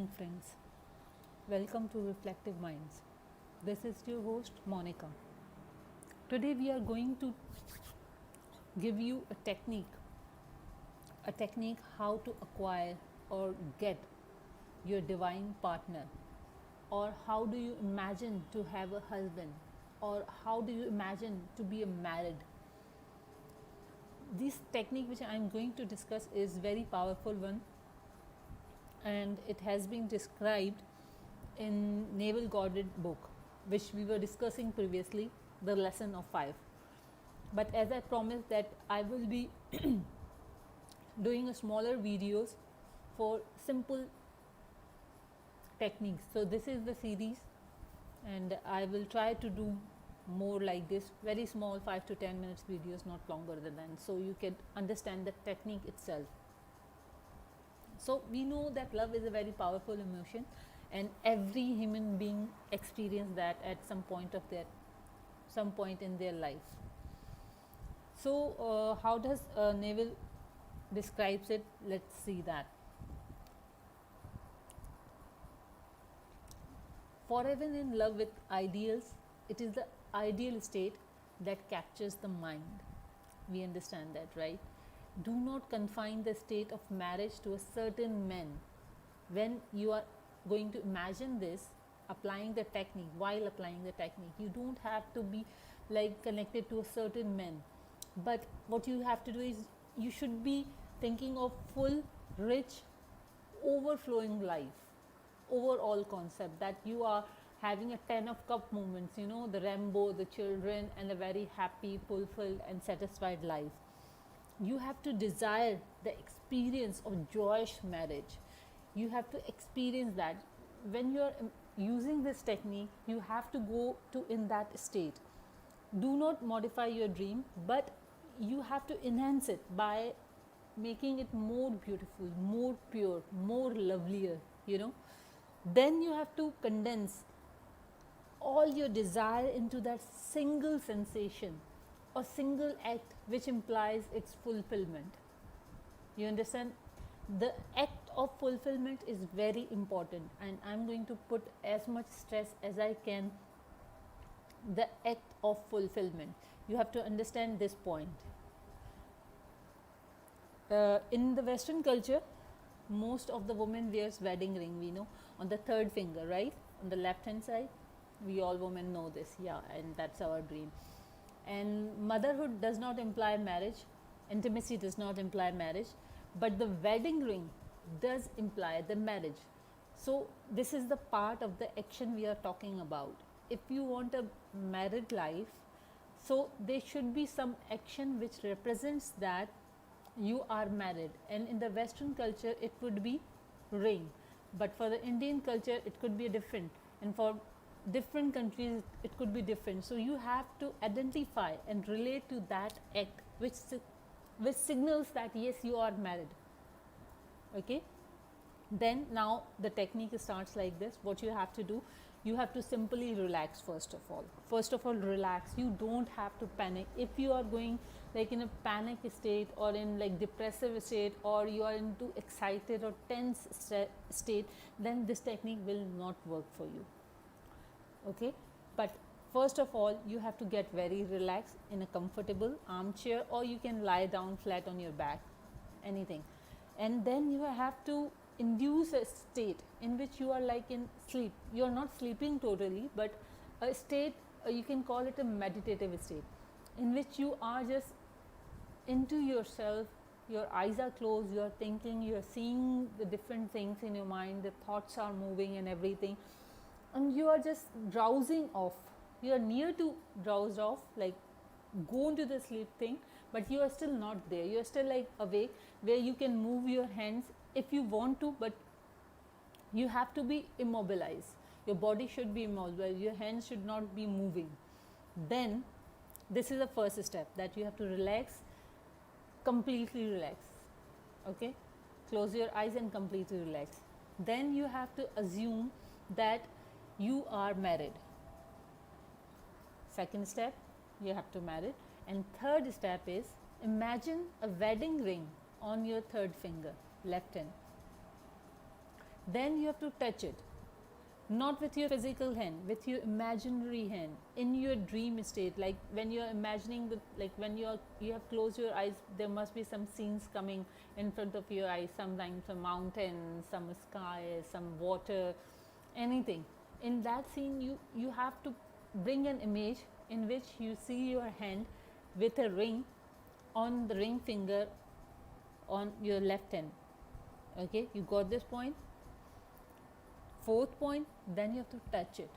morning, friends. Welcome to Reflective Minds. This is your host, Monica. Today, we are going to give you a technique how to acquire or get your divine partner, or how do you imagine to have a husband, or how do you imagine to be married. This technique which I am going to discuss is very powerful one, and it has been described in NEville GOddard book, which we were discussing previously, the lesson of 5. But as I promised that I will be doing a smaller videos for simple techniques. So this is the series, and I will try to do more like this, very small 5 to 10 minutes videos, not longer than that, so you can understand the technique itself. So we know that love is a very powerful emotion, and every human being experience that at some point in their life. So how does NEville describes it? Let's see that. Forever in love with ideals, it is the ideal state that captures the mind. We understand that, right? Do not confine the state of marriage to a certain man. When you are going to imagine this, applying the technique, you don't have to be like connected to a certain man. But what you have to do is, you should be thinking of full, rich, overflowing life, overall concept, that you are having a 10 of cup moments, the rainbow, the children, and a very happy, fulfilled and satisfied life. You have to desire the experience of joyous marriage. You have to experience that. When you are using this technique, you have to go to in that state. Do not modify your dream, but you have to enhance it by making it more beautiful, more pure, more lovelier, Then you have to condense all your desire into that single sensation or single act which implies its fulfillment. You understand? The act of fulfillment is very important, and I'm going to put as much stress as I can. The act of fulfillment, you have to understand this point. In the Western culture, most of the women wears wedding ring, we know, on the third finger, right, on the left hand side. We all women know this, and that's our dream. And motherhood does not imply marriage, intimacy does not imply marriage, but the wedding ring does imply the marriage. So this is the part of the action we are talking about. If you want a married life, so there should be some action which represents that you are married. And in the Western culture, it would be ring, but for the Indian culture, it could be different, and for different countries it could be different. So you have to identify and relate to that act which signals that yes, you are married. Okay, then now the technique starts like this. What you have to do, you have to simply relax. First of all, relax. You don't have to panic. If you are going like in a panic state, or in like depressive state, or you are into excited or tense state, then this technique will not work for you. Okay, but first of all, you have to get very relaxed in a comfortable armchair, or you can lie down flat on your back, anything. And then you have to induce a state in which you are like in sleep. You are not sleeping totally, but a state, you can call it a meditative state, in which you are just into yourself. Your eyes are closed, you are thinking, you are seeing the different things in your mind, the thoughts are moving and everything, and you are just drowsing off. You are near to drowse off, like go into the sleep thing, but you are still not there. You are still like awake, where you can move your hands if you want to, but you have to be immobilized. Your body should be immobilized, your hands should not be moving. Then this is the first step, that you have to relax, completely relax. Okay, close your eyes and completely relax. Then you have to assume that you are married. Second step, you have to marry. And third step is, imagine a wedding ring on your third finger, left hand. Then you have to touch it, not with your physical hand, with your imaginary hand, in your dream state. Like when you're imagining like when you have closed your eyes, there must be some scenes coming in front of your eyes, sometimes some mountains, some sky, some water, anything. In that scene, you have to bring an image in which you see your hand with a ring on the ring finger on your left hand. Okay, you got this point? Fourth point, then you have to touch it,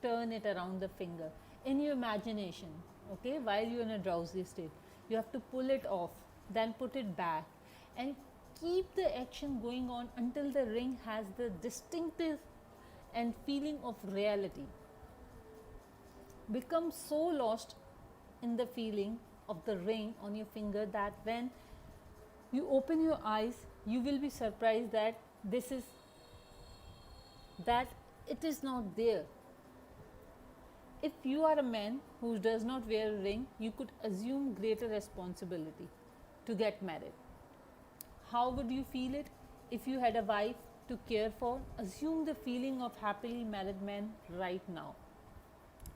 turn it around the finger in your imagination. Okay, while you're in a drowsy state, you have to pull it off, then put it back, and keep the action going on until the ring has the distinctive and feeling of reality. Become so lost in the feeling of the ring on your finger that when you open your eyes, you will be surprised that it is not there. If you are a man who does not wear a ring, you could assume greater responsibility to get married. How would you feel it if you had a wife to care for? Assume the feeling of happily married man right now.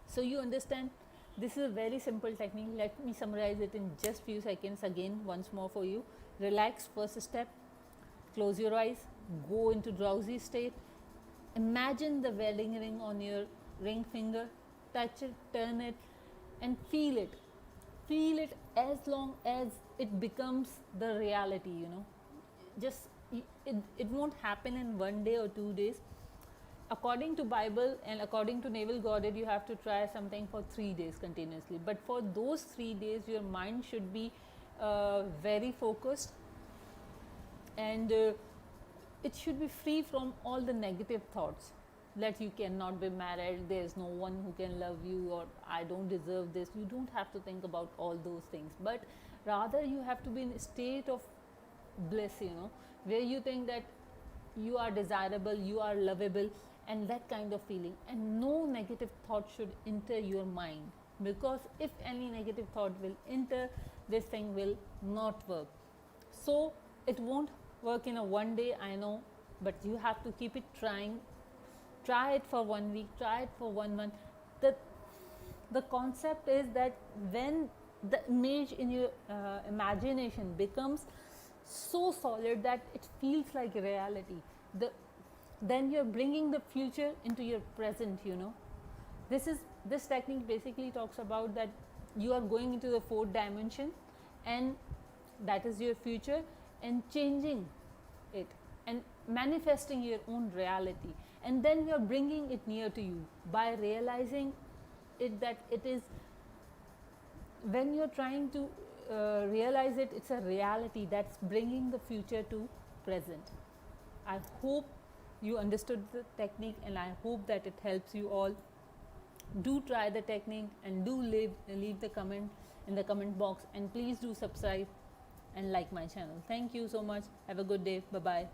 So you understand, this is a very simple technique. Let me summarize it in just few seconds again once more for you. Relax, first step. Close your eyes, go into drowsy state. Imagine the wedding ring on your ring finger, touch it, turn it, and feel it. Feel it as long as it becomes the reality, Just it won't happen in 1 day or 2 days. According to Bible and according to NEville GOddard, you have to try something for 3 days continuously. But for those 3 days, your mind should be very focused, and it should be free from all the negative thoughts that you cannot be married, there is no one who can love you, or I don't deserve this. You don't have to think about all those things, but rather you have to be in a state of bliss, where you think that you are desirable, you are lovable, and that kind of feeling, and no negative thought should enter your mind, because if any negative thought will enter, this thing will not work. So it won't work in a 1 day, I know, but you have to keep it trying. Try it for 1 week, try it for 1 month. The concept is that when the image in your imagination becomes so solid that it feels like reality, then you're bringing the future into your present. This technique basically talks about that you are going into the 4th dimension, and that is your future, and changing it and manifesting your own reality, and then you are bringing it near to you by realizing it, that it is, when you're trying to realize it, it's a reality that's bringing the future to present. I hope you understood the technique, and I hope that it helps you all. Do try the technique, and do leave the comment in the comment box, and please do subscribe and like my channel. Thank you so much. Have a good day. Bye bye.